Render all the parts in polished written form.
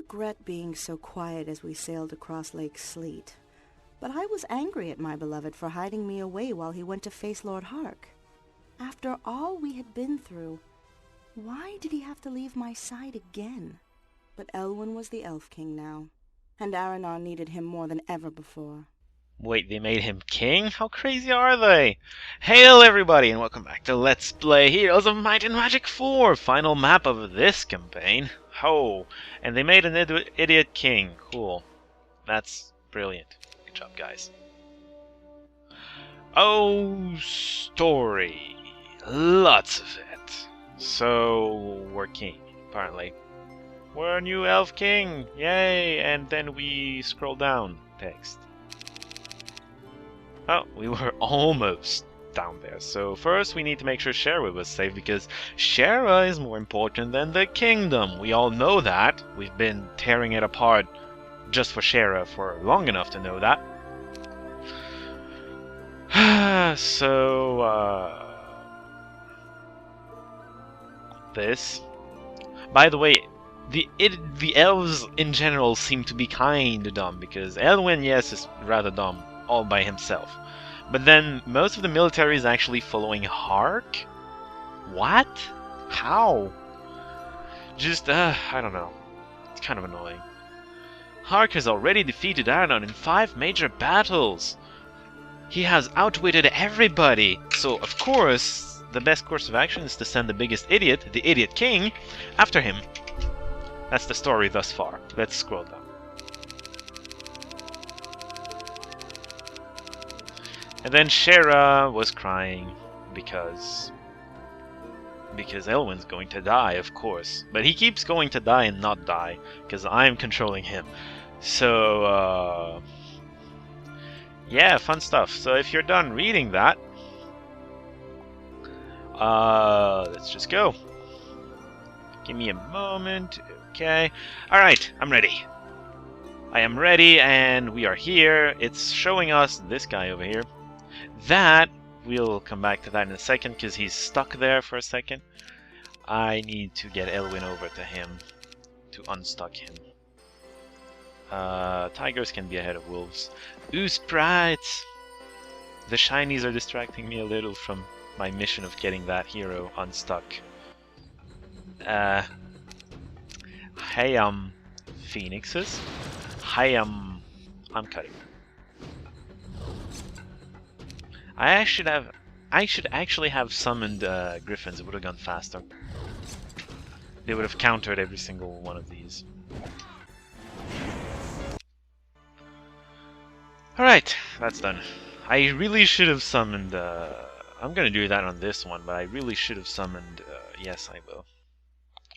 regret being so quiet as we sailed across Lake Sleet, but I was angry at my beloved for hiding me away while he went to face Lord Hark. After all we had been through, why did he have to leave my side again? But Elwyn was the Elf King now, and Aranar needed him more than ever before. Wait, they made him king? How crazy are they? Hail everybody and welcome back to Let's Play Heroes of Might and Magic 4, final map of this campaign. Ho! And they made an idiot king. Cool. That's brilliant. Good job, guys. Oh, story. Lots of it. So, we're king, apparently. We're a new elf king! Yay! And then we scroll down. Text. Oh, we were almost down there. So first we need to make sure Shara was safe, because Shara is more important than the kingdom. We all know that. We've been tearing it apart just for Shara for long enough to know that. So, this. By the way, the elves in general seem to be kinda dumb, because Elwyn, yes, is rather dumb all by himself. But then most of the military is actually following Hark? What? How? Just, I don't know. It's kind of annoying. Hark has already defeated Aranon in 5 major battles. He has outwitted everybody. So, of course, the best course of action is to send the biggest idiot, the Idiot King, after him. That's the story thus far. Let's scroll down. And then Shara was crying because Elwyn's going to die, of course. But he keeps going to die and not die, because I'm controlling him. So, yeah, fun stuff. So if you're done reading that, let's just go. Give me a moment. Okay. Alright, I'm ready. I am ready, and we are here. It's showing us this guy over here. That, we'll come back to that in a second, because he's stuck there for a second. I need to get Elwyn over to him to unstuck him. Tigers can be ahead of wolves. Ooh, sprites! The shinies are distracting me a little from my mission of getting that hero unstuck. Hey, phoenixes? Hey, I'm cutting. I should actually have summoned griffins. It would have gone faster. They would have countered every single one of these. Alright, that's done. I really should have summoned... I'm gonna do that on this one, but I really should have summoned... yes, I will.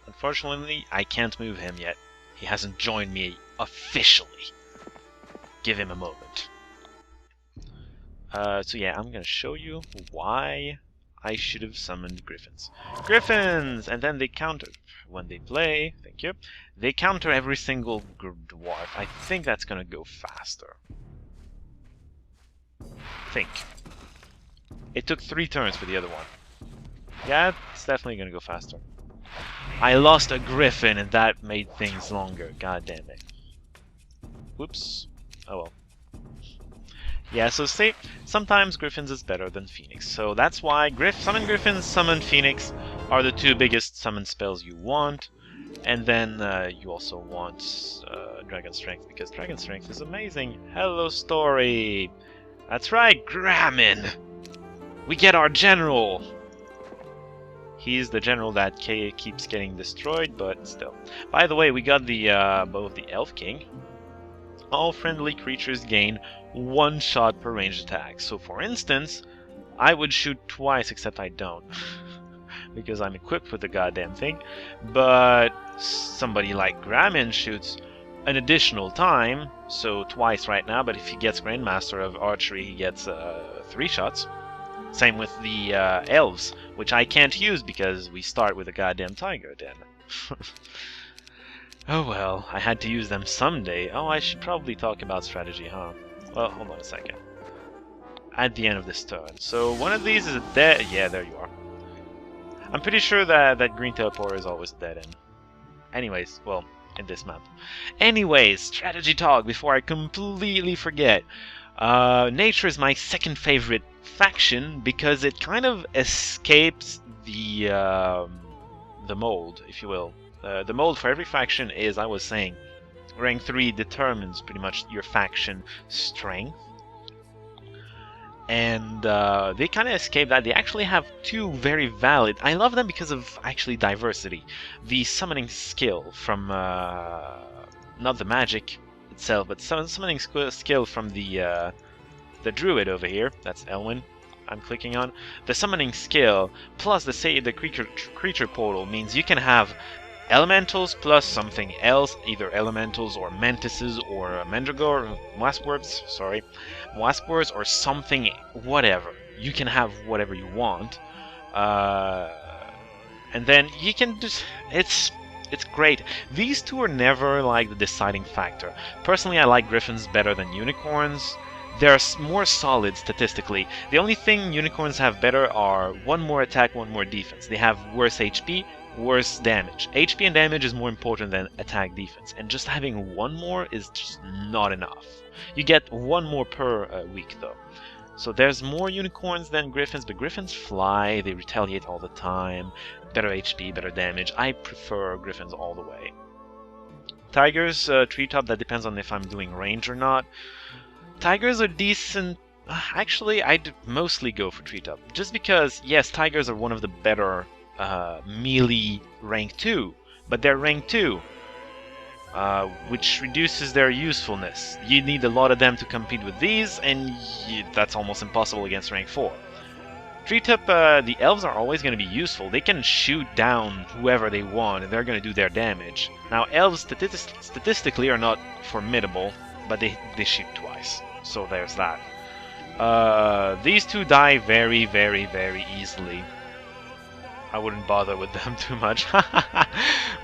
Unfortunately, I can't move him yet. He hasn't joined me officially. Give him a moment. So yeah, I'm gonna show you why I should have summoned griffins. Griffins! And then they counter when they play. Thank you. They counter every single dwarf. I think that's gonna go faster. Think. It took 3 turns for the other one. Yeah, it's definitely gonna go faster. I lost a griffin and that made things longer. God damn it. Whoops. Oh well. Yeah, so see, sometimes Griffins is better than Phoenix. So that's why Summon Griffins, Summon Phoenix are the 2 biggest summon spells you want. And then you also want Dragon Strength, because Dragon Strength is amazing. Hello, story! That's right, Gramin! We get our general! He's the general that keeps getting destroyed, but still. By the way, we got the bow of the Elf King. All friendly creatures gain 1 shot per ranged attack. So for instance, I would shoot twice, except I don't. Because I'm equipped with the goddamn thing. But somebody like Gramin shoots an additional time, so twice right now, but if he gets Grandmaster of Archery, he gets 3 shots. Same with the elves, which I can't use because we start with a goddamn tiger then. Oh well, I had to use them someday. Oh, I should probably talk about strategy, huh? Well, hold on a second. At the end of this turn. So one of these is a dead... Yeah, there you are. I'm pretty sure that green teleporter is always dead end. Anyways, well, in this map. Anyways, strategy talk before I completely forget. Nature is my second favorite faction because it kind of escapes the mold, if you will. The mold for every faction is, I was saying, rank 3 determines pretty much your faction strength. And they kind of escape that. They actually have two very valid... I love them because of actually diversity. The summoning skill from... not the magic itself, but summoning skill from the druid over here. That's Elwyn I'm clicking on. The summoning skill plus the creature portal means you can have elementals plus something else, either elementals or mantises or mandragore, waspwords or something, whatever. You can have whatever you want, and then you can just it's great. These two are never like the deciding factor. Personally, I like griffins better than unicorns. They're more solid statistically. The only thing unicorns have better are one more attack, one more defense. They have worse HP, worse damage. HP and damage is more important than attack defense, and just having one more is just not enough. You get one more per week though. So there's more unicorns than griffins, but griffins fly, they retaliate all the time, better HP, better damage. I prefer griffins all the way. Tigers, treetop, that depends on if I'm doing range or not. Tigers are decent. Actually, I'd mostly go for treetop, just because, yes, tigers are one of the better melee rank 2, but they're rank 2, which reduces their usefulness. You need a lot of them to compete with these, and that's almost impossible against rank 4. Treetop, the elves are always going to be useful. They can shoot down whoever they want, and they're going to do their damage. Now, elves statistically are not formidable, but they shoot twice, so there's that. These two die very, very, very easily. I wouldn't bother with them too much.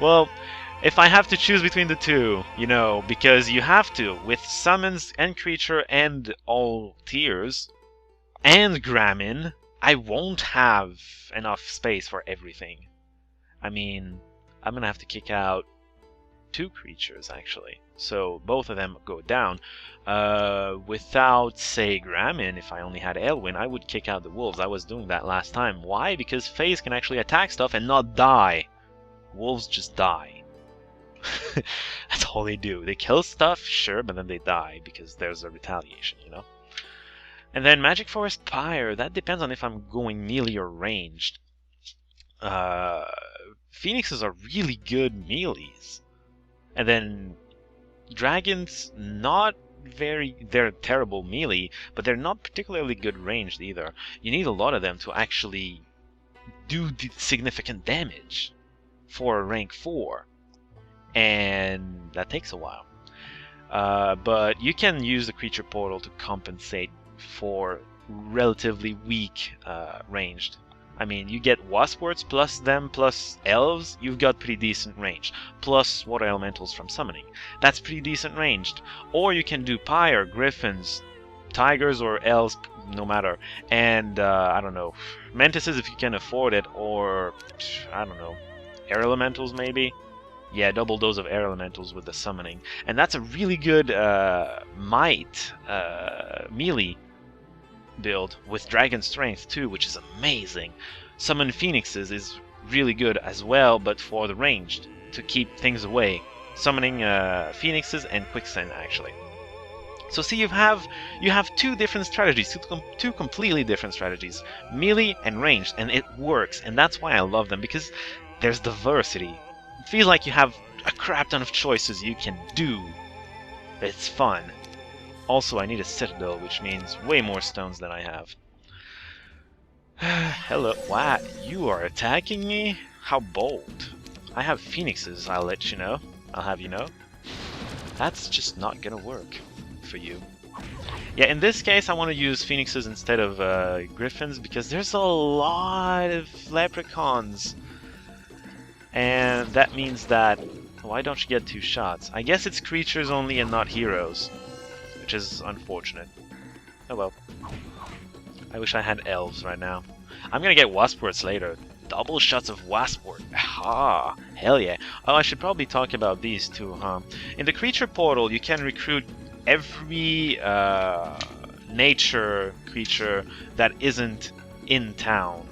Well, if I have to choose between the two, you know, because you have to, with summons and creature and all tiers, and Gramin, I won't have enough space for everything. I mean, I'm gonna have to kick out 2 creatures, actually. So both of them go down. Without, say, Gramin, if I only had Elwyn, I would kick out the wolves. I was doing that last time. Why? Because Fays can actually attack stuff and not die. Wolves just die. That's all they do. They kill stuff, sure, but then they die because there's a retaliation, you know? And then Magic Forest Pyre, that depends on if I'm going melee or ranged. Phoenixes are really good melees. And then dragons, not very... They're terrible melee, but they're not particularly good ranged either. You need a lot of them to actually do significant damage for rank 4. And that takes a while. But you can use the creature portal to compensate for relatively weak ranged. I mean, you get waspwords plus them plus elves, you've got pretty decent range. Plus water elementals from summoning. That's pretty decent ranged. Or you can do pyre, griffins, tigers or elves, no matter. And, I don't know, mantises if you can afford it, or, I don't know, air elementals maybe? Yeah, double dose of air elementals with the summoning. And that's a really good might melee build with dragon strength too, which is amazing. Summon phoenixes is really good as well, but for the ranged, to keep things away. Summoning phoenixes and quicksand actually. So see, you have 2 different strategies, two completely different strategies, melee and ranged, and it works. And that's why I love them, because there's diversity. It feels like you have a crap ton of choices you can do. It's fun. Also, I need a citadel, which means way more stones than I have. Hello. What? You are attacking me? How bold. I have phoenixes, I'll let you know. I'll have you know. That's just not gonna work for you. Yeah, in this case, I want to use phoenixes instead of griffins, because there's a lot of leprechauns. And that means that... Why don't you get 2 shots? I guess it's creatures only and not heroes. Which is unfortunate. Oh well. I wish I had elves right now. I'm gonna get waspwords later. double shots of Wasport. Ah, hell yeah. Oh, I should probably talk about these too, huh? In the creature portal, you can recruit every nature creature that isn't in town.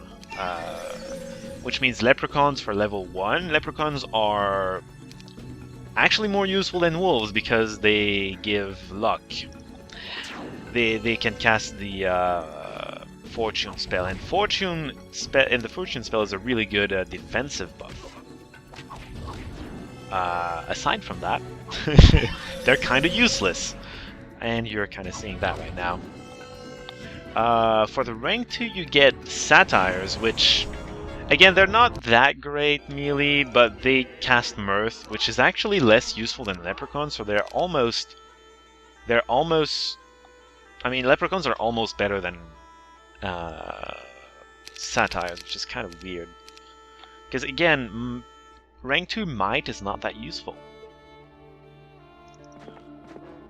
Which means leprechauns for level 1. Leprechauns are actually more useful than wolves because they give luck. They can cast the fortune spell, and the fortune spell is a really good defensive buff. Aside from that, they're kind of useless, and you're kind of seeing that right now. For the rank 2, you get satires, which, again, they're not that great melee, but they cast mirth, which is actually less useful than leprechauns. So they're almost. I mean, leprechauns are almost better than satires, which is kind of weird. Because again, rank 2 might is not that useful.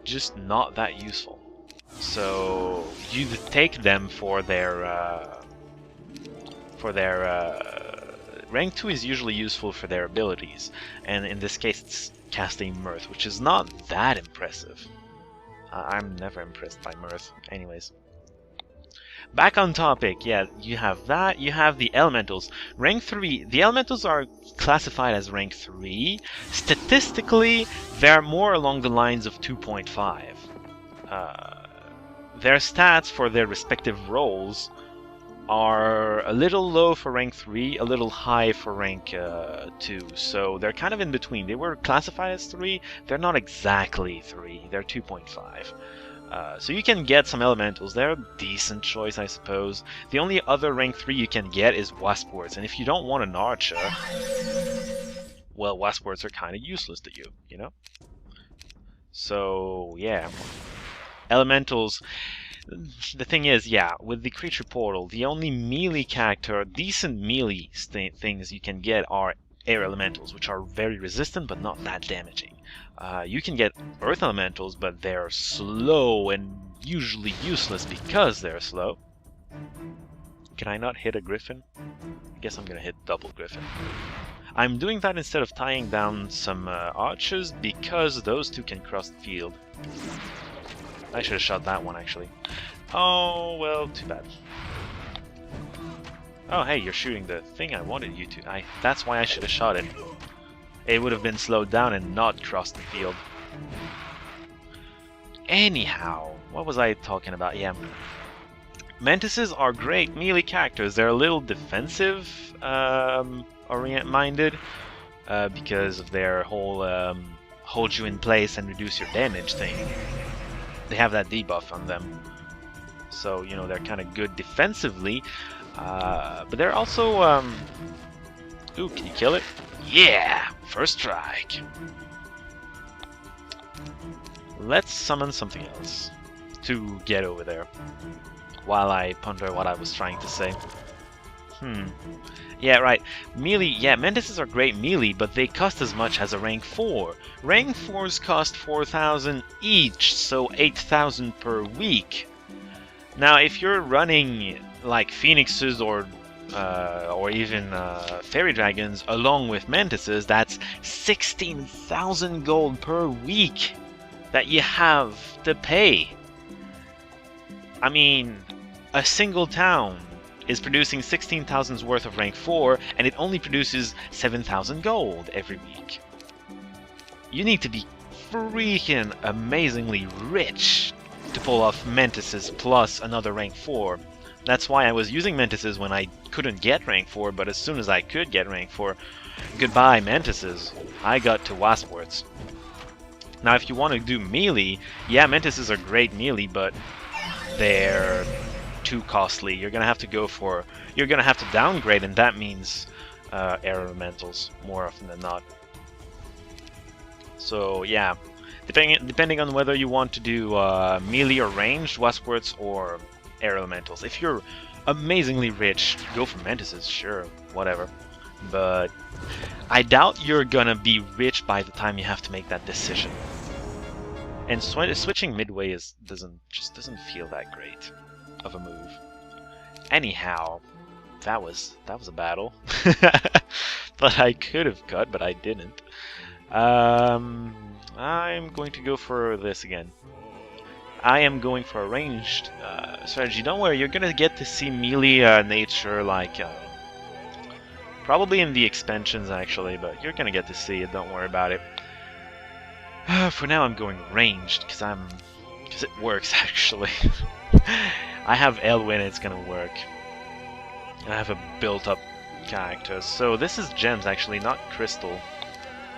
Just not that useful. So you take them for their rank 2 is usually useful for their abilities, and in this case it's casting mirth, which is not that impressive. I'm never impressed by mirth. Anyways. Back on topic, yeah, you have that, you have the elementals. Rank 3, the elementals are classified as rank 3. Statistically, they're more along the lines of 2.5. Their stats for their respective roles are a little low for rank 3, a little high for rank 2. So they're kind of in between. They were classified as 3, they're not exactly 3, they're 2.5. So you can get some elementals. They're a decent choice, I suppose. The only other rank 3 you can get is Wasports, and if you don't want an archer, well, Wasports are kind of useless to you, you know? So, yeah. Elementals. The thing is, yeah, with the creature portal, the only melee character, decent melee things you can get are air elementals, which are very resistant but not that damaging. You can get earth elementals, but they're slow and usually useless because they're slow. Can I not hit a griffin? I guess I'm gonna hit double griffin. I'm doing that instead of tying down some archers because those two can cross the field. I should have shot that one, actually. Oh, well, too bad. Oh, hey, you're shooting the thing I wanted you to. That's why I should have shot it. It would have been slowed down and not crossed the field. Anyhow, what was I talking about? Yeah. Mantises are great melee characters. They're a little defensive minded because of their whole hold you in place and reduce your damage thing. They have that debuff on them. So, you know, they're kind of good defensively. But they're also... Ooh, can you kill it? Yeah! First strike! Let's summon something else to get over there, while I ponder what I was trying to say. Yeah, right. Melee, yeah, Mantises are great melee, but they cost as much as a rank 4. Rank 4s cost 4,000 each, so 8,000 per week. Now, if you're running like Phoenixes or even Fairy Dragons along with Mantises, that's 16,000 gold per week that you have to pay. I mean, a single town is producing 16,000's worth of rank 4, and it only produces 7,000 gold every week. You need to be freaking amazingly rich to pull off Mantises plus another rank 4. That's why I was using Mantises when I couldn't get rank 4, but as soon as I could get rank 4, goodbye Mantises. I got to Wasports. Now if you want to do melee, yeah, Mantises are great melee, but they're too costly. You're gonna have to downgrade, and that means air elementals more often than not. So yeah, depending on whether you want to do melee or ranged Wasports or air elementals. If you're amazingly rich, go for Mantises, sure, whatever. But I doubt you're gonna be rich by the time you have to make that decision. And switching midway just doesn't feel that great of a move. Anyhow, That was a battle. But I could have cut, but I didn't. I'm going to go for this again. I am going for a ranged strategy. Don't worry, you're gonna get to see melee nature like probably in the expansions actually, but you're gonna get to see it. Don't worry about it. For now, I'm going ranged because it works actually. I have Elwyn, it's gonna work. And I have a built-up character. So this is gems actually, not crystal.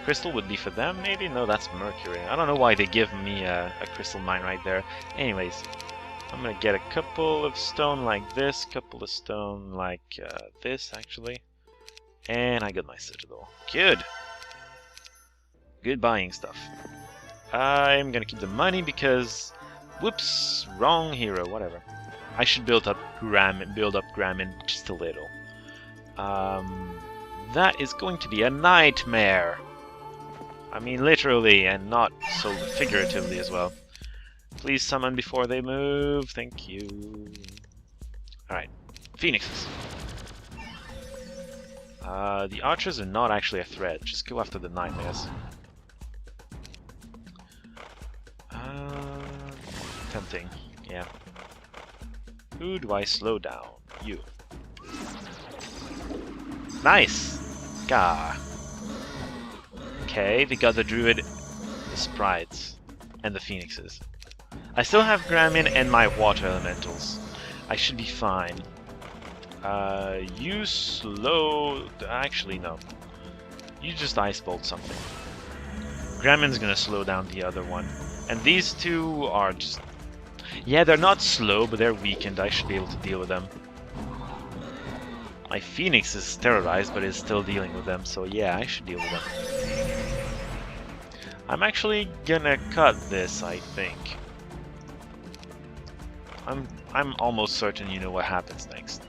Crystal would be for them, maybe? No, that's mercury. I don't know why they give me a crystal mine right there. Anyways, I'm gonna get a couple of stone like this, couple of stone like this, actually. And I got my citadel. Good! Good buying stuff. I'm gonna keep the money because... Whoops! Wrong hero, whatever. I should build up Gramin just a little. That is going to be a nightmare! I mean literally, and not so figuratively as well. Please summon before they move, thank you. Alright, phoenixes. The archers are not actually a threat, just go after the nightmares. Tempting, yeah. Who do I slow down? You. Nice! Gah. Okay, we got the druid, the sprites, and the phoenixes. I still have Gramin and my water elementals. I should be fine. You slow... Actually, no. You just ice bolt something. Gramin's gonna slow down the other one. And these two are just... Yeah, they're not slow, but they're weakened. I should be able to deal with them. My Phoenix is terrorized, but is still dealing with them, so yeah, I should deal with them. I'm actually gonna cut this, I think. I'm almost certain you know what happens next.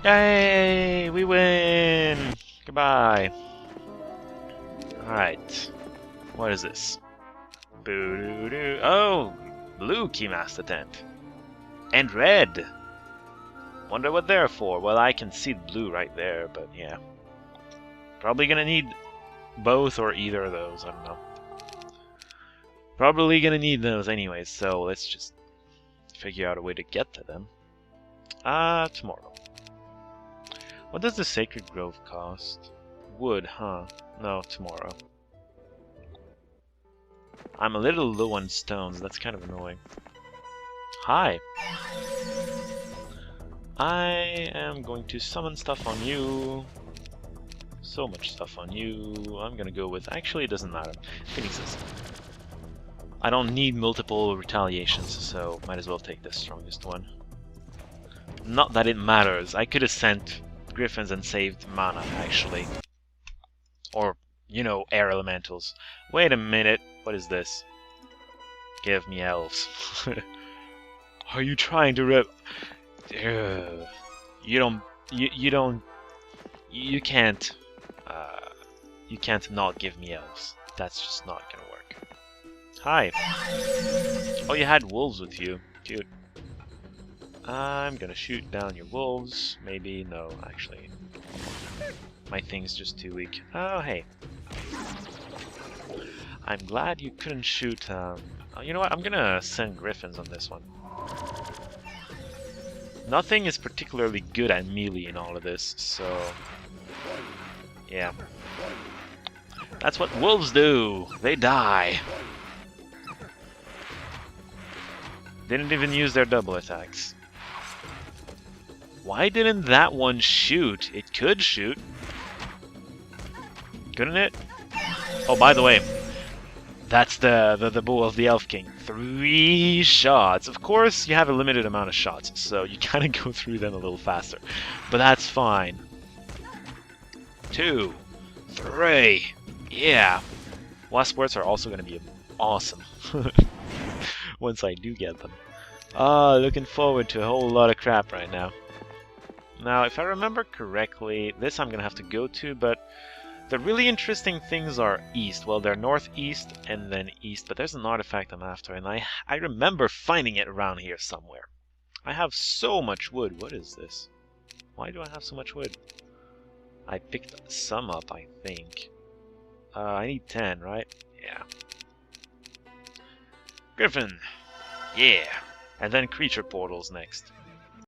Yay! We win! Goodbye. Alright. What is this? Boo-doo-doo. Oh! Blue Keymaster tent. And red! Wonder what they're for. Well, I can see the blue right there, but yeah. Probably gonna need both or either of those, I don't know. Probably gonna need those anyways, so let's just figure out a way to get to them. Tomorrow. What does the Sacred Grove cost? Wood, huh? No, tomorrow. I'm a little low on stones, that's kind of annoying. Hi! I am going to summon stuff on you. So much stuff on you. I'm gonna go with... Actually, it doesn't matter. Phoenixes. I don't need multiple retaliations, so might as well take the strongest one. Not that it matters. I could have sent griffins and saved mana, actually. Or, you know, air elementals. Wait a minute. What is this? Give me elves. Are you trying to rip... You can't not give me elves. That's just not gonna work. Hi. Oh, you had wolves with you. Cute. I'm gonna shoot down your wolves. Maybe, no, actually. My thing's just too weak. Oh, hey. I'm glad you couldn't shoot, you know what, I'm gonna send griffins on this one. Nothing is particularly good at melee in all of this, so... yeah. That's what wolves do! They die! Didn't even use their double attacks. Why didn't that one shoot? It could shoot. Couldn't it? Oh, by the way, that's the bow of the Elf King. 3 shots. Of course, you have a limited amount of shots, so you kind of go through them a little faster. But that's fine. 2, 3. Yeah. Wasp words are also going to be awesome. Once I do get them. Looking forward to a whole lot of crap right now. Now, if I remember correctly, this I'm going to have to go to, but the really interesting things are east. Well, they're northeast and then east, but there's an artifact I'm after, and I remember finding it around here somewhere. I have so much wood. What is this? Why do I have so much wood? I picked some up, I think. I need 10, right? Yeah. Griffin! Yeah! And then creature portals next.